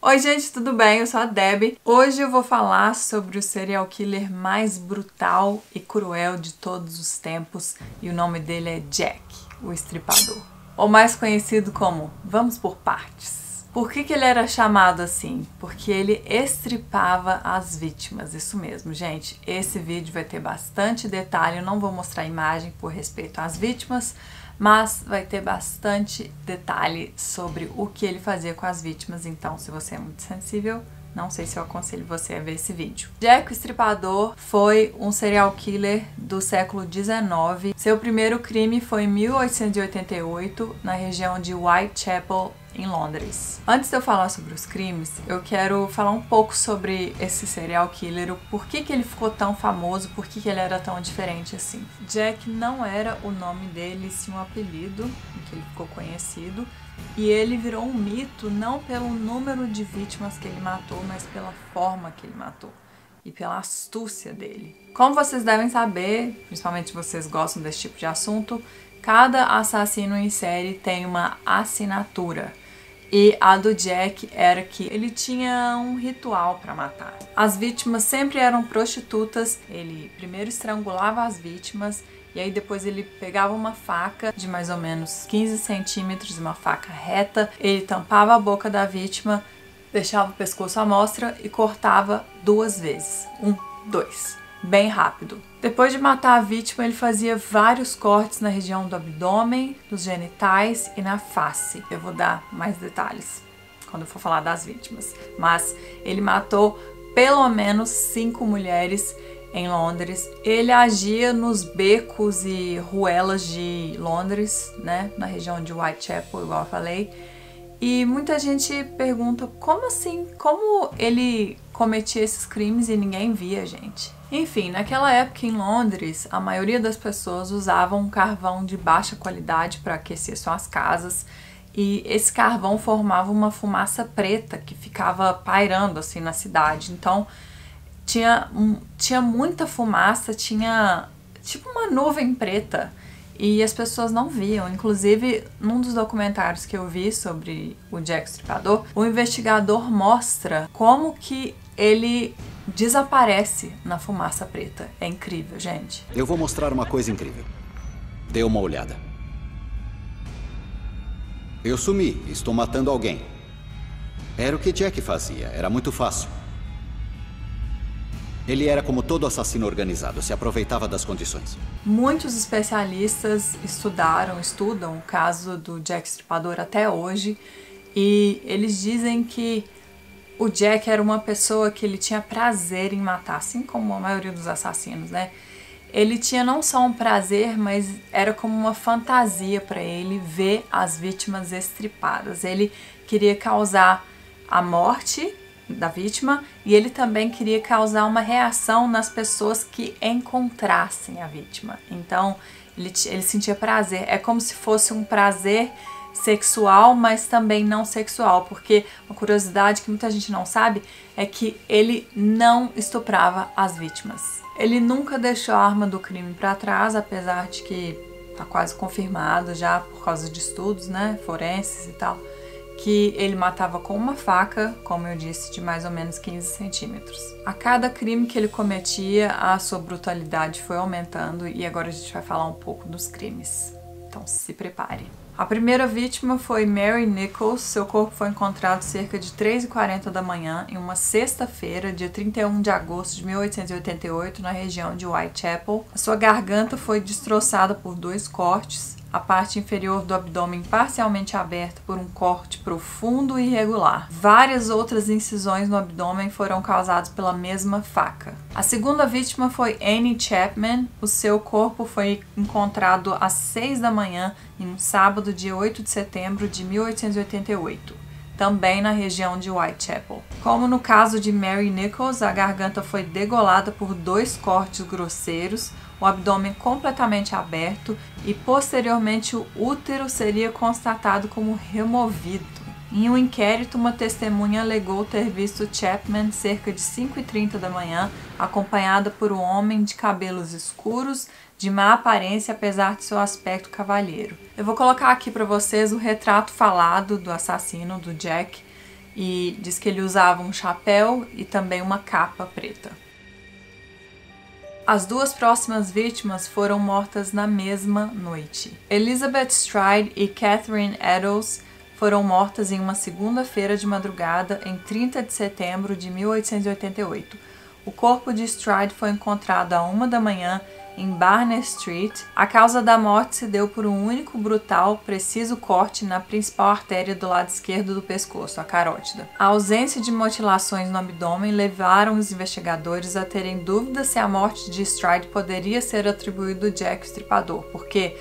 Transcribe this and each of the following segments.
Oi gente, tudo bem? Eu sou a Debbie. Hoje eu vou falar sobre o serial killer mais brutal e cruel de todos os tempos e o nome dele é Jack, o Estripador. Ou mais conhecido como Vamos por Partes. Por que ele era chamado assim? Porque ele estripava as vítimas, isso mesmo, gente. Esse vídeo vai ter bastante detalhe, eu não vou mostrar a imagem por respeito às vítimas, mas vai ter bastante detalhe sobre o que ele fazia com as vítimas, então se você é muito sensível, não sei se eu aconselho você a ver esse vídeo. Jack o Estripador foi um serial killer do século XIX. Seu primeiro crime foi em 1888, na região de Whitechapel, em Londres. Antes de eu falar sobre os crimes, eu quero falar um pouco sobre esse serial killer, o porquê que ele ficou tão famoso, por que ele era tão diferente assim. Jack não era o nome dele, sim um apelido em que ele ficou conhecido, e ele virou um mito não pelo número de vítimas que ele matou, mas pela forma que ele matou e pela astúcia dele. Como vocês devem saber, principalmente se vocês gostam desse tipo de assunto, cada assassino em série tem uma assinatura. E a do Jack era que ele tinha um ritual para matar. As vítimas sempre eram prostitutas. Ele primeiro estrangulava as vítimas e aí depois ele pegava uma faca de mais ou menos 15 centímetros, uma faca reta. Ele tampava a boca da vítima, deixava o pescoço à mostra e cortava 2 vezes. 1, 2. Bem rápido. Depois de matar a vítima, ele fazia vários cortes na região do abdômen, dos genitais e na face. Eu vou dar mais detalhes quando eu for falar das vítimas. Mas ele matou pelo menos 5 mulheres em Londres. Ele agia nos becos e ruelas de Londres, né, na região de Whitechapel, igual eu falei. E muita gente pergunta, como assim? Como ele cometia esses crimes e ninguém via, gente? Enfim, naquela época em Londres, a maioria das pessoas usavam um carvão de baixa qualidade para aquecer suas casas. E esse carvão formava uma fumaça preta que ficava pairando assim na cidade. Então, tinha muita fumaça, tinha tipo uma nuvem preta. E as pessoas não viam. Inclusive, num dos documentários que eu vi sobre o Jack o Estripador, o investigador mostra como que ele desaparece na fumaça preta. É incrível, gente. Eu vou mostrar uma coisa incrível. Dê uma olhada. Eu sumi, estou matando alguém. Era o que Jack fazia, era muito fácil. Ele era como todo assassino organizado, se aproveitava das condições. Muitos especialistas estudam o caso do Jack Estripador até hoje, e eles dizem que o Jack era uma pessoa que ele tinha prazer em matar, assim como a maioria dos assassinos, né? Ele tinha não só um prazer, mas era como uma fantasia para ele ver as vítimas estripadas. Ele queria causar a morte da vítima e ele também queria causar uma reação nas pessoas que encontrassem a vítima. Então ele sentia prazer, é como se fosse um prazer sexual, mas também não sexual, porque uma curiosidade que muita gente não sabe é que ele não estuprava as vítimas. Ele nunca deixou a arma do crime para trás, apesar de que tá quase confirmado já por causa de estudos, né, forenses e tal, que ele matava com uma faca, como eu disse, de mais ou menos 15 centímetros. A cada crime que ele cometia, a sua brutalidade foi aumentando e agora a gente vai falar um pouco dos crimes. Então se prepare. A primeira vítima foi Mary Nichols. Seu corpo foi encontrado cerca de 3h40 da manhã, em uma sexta-feira, dia 31 de agosto de 1888, na região de Whitechapel. A sua garganta foi destroçada por 2 cortes, a parte inferior do abdômen parcialmente aberta por um corte profundo e irregular. Várias outras incisões no abdômen foram causadas pela mesma faca. A segunda vítima foi Annie Chapman. O seu corpo foi encontrado às 6 da manhã, em um sábado, dia 8 de setembro de 1888. Também na região de Whitechapel. Como no caso de Mary Nichols, a garganta foi degolada por 2 cortes grosseiros, o abdômen completamente aberto e posteriormente o útero seria constatado como removido. Em um inquérito, uma testemunha alegou ter visto Chapman cerca de 5h30 da manhã, acompanhada por um homem de cabelos escuros, de má aparência, apesar de seu aspecto cavalheiro. Eu vou colocar aqui para vocês o retrato falado do assassino, do Jack, e diz que ele usava um chapéu e também uma capa preta. As duas próximas vítimas foram mortas na mesma noite. Elizabeth Stride e Catherine Eddowes foram mortas em uma segunda-feira de madrugada em 30 de setembro de 1888. O corpo de Stride foi encontrado à 1 da manhã em Barney Street. A causa da morte se deu por um único brutal, preciso corte na principal artéria do lado esquerdo do pescoço, a carótida. A ausência de mutilações no abdômen levaram os investigadores a terem dúvidas se a morte de Stride poderia ser atribuída ao Jack o Estripador, porque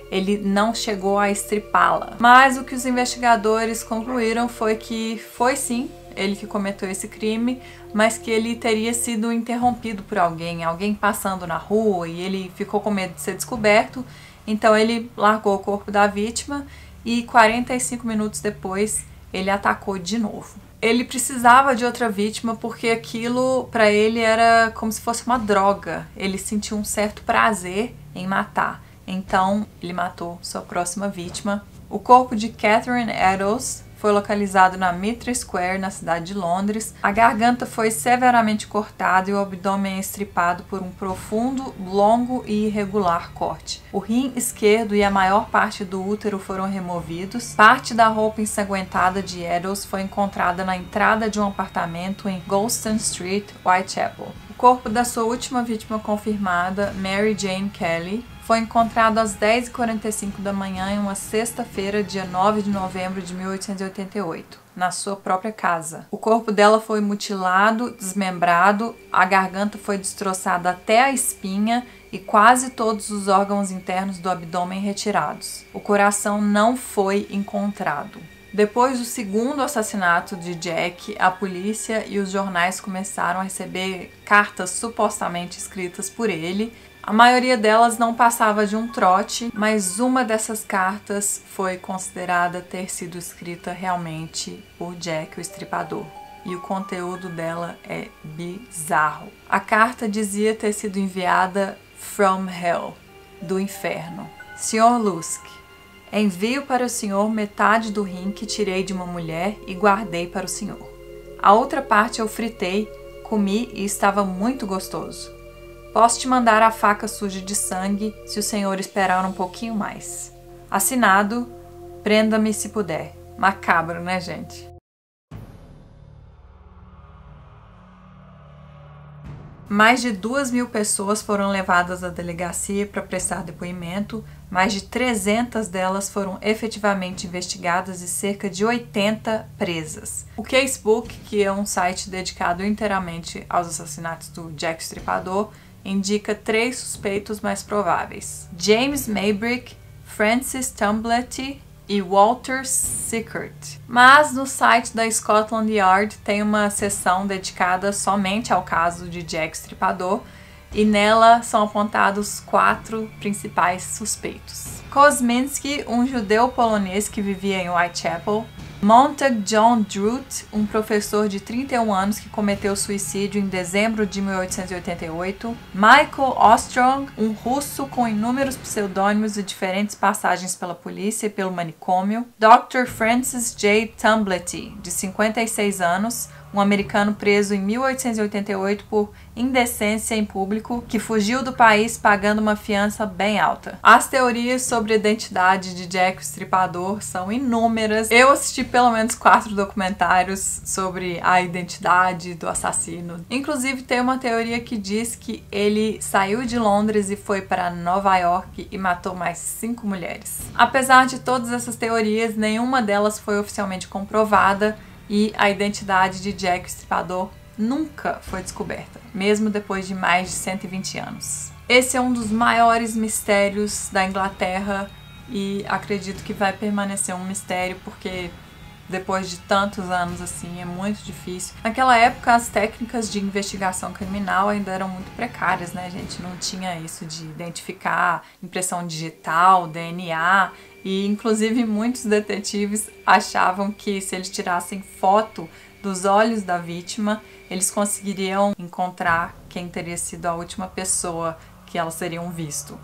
ele não chegou a estripá-la. Mas o que os investigadores concluíram foi que foi sim ele que cometeu esse crime, mas que ele teria sido interrompido por alguém passando na rua, e ele ficou com medo de ser descoberto, então ele largou o corpo da vítima e 45 minutos depois ele atacou de novo. Ele precisava de outra vítima porque aquilo para ele era como se fosse uma droga, ele sentiu um certo prazer em matar, então ele matou sua próxima vítima. O corpo de Catherine Eddowes foi localizado na Mitre Square, na cidade de Londres. A garganta foi severamente cortada e o abdômen estripado por um profundo, longo e irregular corte. O rim esquerdo e a maior parte do útero foram removidos. Parte da roupa ensanguentada de Eddowes foi encontrada na entrada de um apartamento em Goulston Street, Whitechapel. O corpo da sua última vítima confirmada, Mary Jane Kelly, foi encontrado às 10h45 da manhã em uma sexta-feira, dia 9 de novembro de 1888, na sua própria casa. O corpo dela foi mutilado, desmembrado, a garganta foi destroçada até a espinha e quase todos os órgãos internos do abdômen retirados. O coração não foi encontrado. Depois do segundo assassinato de Jack, a polícia e os jornais começaram a receber cartas supostamente escritas por ele. A maioria delas não passava de um trote, mas uma dessas cartas foi considerada ter sido escrita realmente por Jack o Estripador. E o conteúdo dela é bizarro. A carta dizia ter sido enviada from hell, do inferno. Sr. Lusk, envio para o senhor metade do rim que tirei de uma mulher e guardei para o senhor. A outra parte eu fritei, comi e estava muito gostoso. Posso te mandar a faca suja de sangue se o senhor esperar um pouquinho mais. Assinado, prenda-me se puder. Macabro, né, gente? Mais de 2.000 pessoas foram levadas à delegacia para prestar depoimento, mais de 300 delas foram efetivamente investigadas e cerca de 80 presas. O Casebook, que é um site dedicado inteiramente aos assassinatos do Jack o Estripador, indica 3 suspeitos mais prováveis: James Maybrick, Francis Tumblety e Walter Sickert. Mas no site da Scotland Yard tem uma seção dedicada somente ao caso de Jack o Estripador, e nela são apontados 4 principais suspeitos. Kosminski, um judeu polonês que vivia em Whitechapel. Montague John Druitt, um professor de 31 anos que cometeu suicídio em dezembro de 1888. Michael Ostrog, um russo com inúmeros pseudônimos e diferentes passagens pela polícia e pelo manicômio. Dr. Francis J. Tumblety, de 56 anos, um americano preso em 1888 por indecência em público, que fugiu do país pagando uma fiança bem alta. As teorias sobre a identidade de Jack o Estripador são inúmeras. Eu assisti pelo menos 4 documentários sobre a identidade do assassino. Inclusive tem uma teoria que diz que ele saiu de Londres e foi para Nova York e matou mais 5 mulheres. Apesar de todas essas teorias, nenhuma delas foi oficialmente comprovada, e a identidade de Jack o Estripador nunca foi descoberta, mesmo depois de mais de 120 anos. Esse é um dos maiores mistérios da Inglaterra e acredito que vai permanecer um mistério porque depois de tantos anos assim é muito difícil. Naquela época as técnicas de investigação criminal ainda eram muito precárias, né, gente? Não tinha isso de identificar impressão digital, DNA. E, inclusive, muitos detetives achavam que se eles tirassem foto dos olhos da vítima, eles conseguiriam encontrar quem teria sido a última pessoa que elas teriam visto,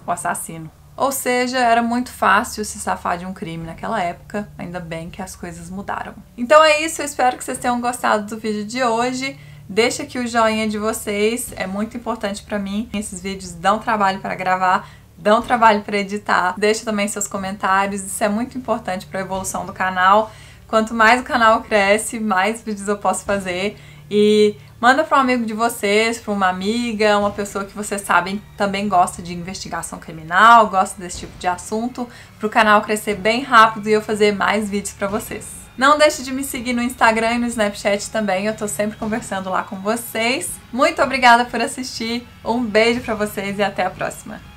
o assassino. Ou seja, era muito fácil se safar de um crime naquela época, ainda bem que as coisas mudaram. Então é isso, eu espero que vocês tenham gostado do vídeo de hoje. Deixa aqui o joinha de vocês, é muito importante pra mim. Esses vídeos dão trabalho para gravar, dão trabalho para editar. Deixa também seus comentários, isso é muito importante para a evolução do canal. Quanto mais o canal cresce, mais vídeos eu posso fazer. E manda para um amigo de vocês, para uma amiga, uma pessoa que vocês sabem também gosta de investigação criminal, gosta desse tipo de assunto, para o canal crescer bem rápido e eu fazer mais vídeos para vocês. Não deixe de me seguir no Instagram e no Snapchat também, eu tô sempre conversando lá com vocês. Muito obrigada por assistir, um beijo para vocês e até a próxima!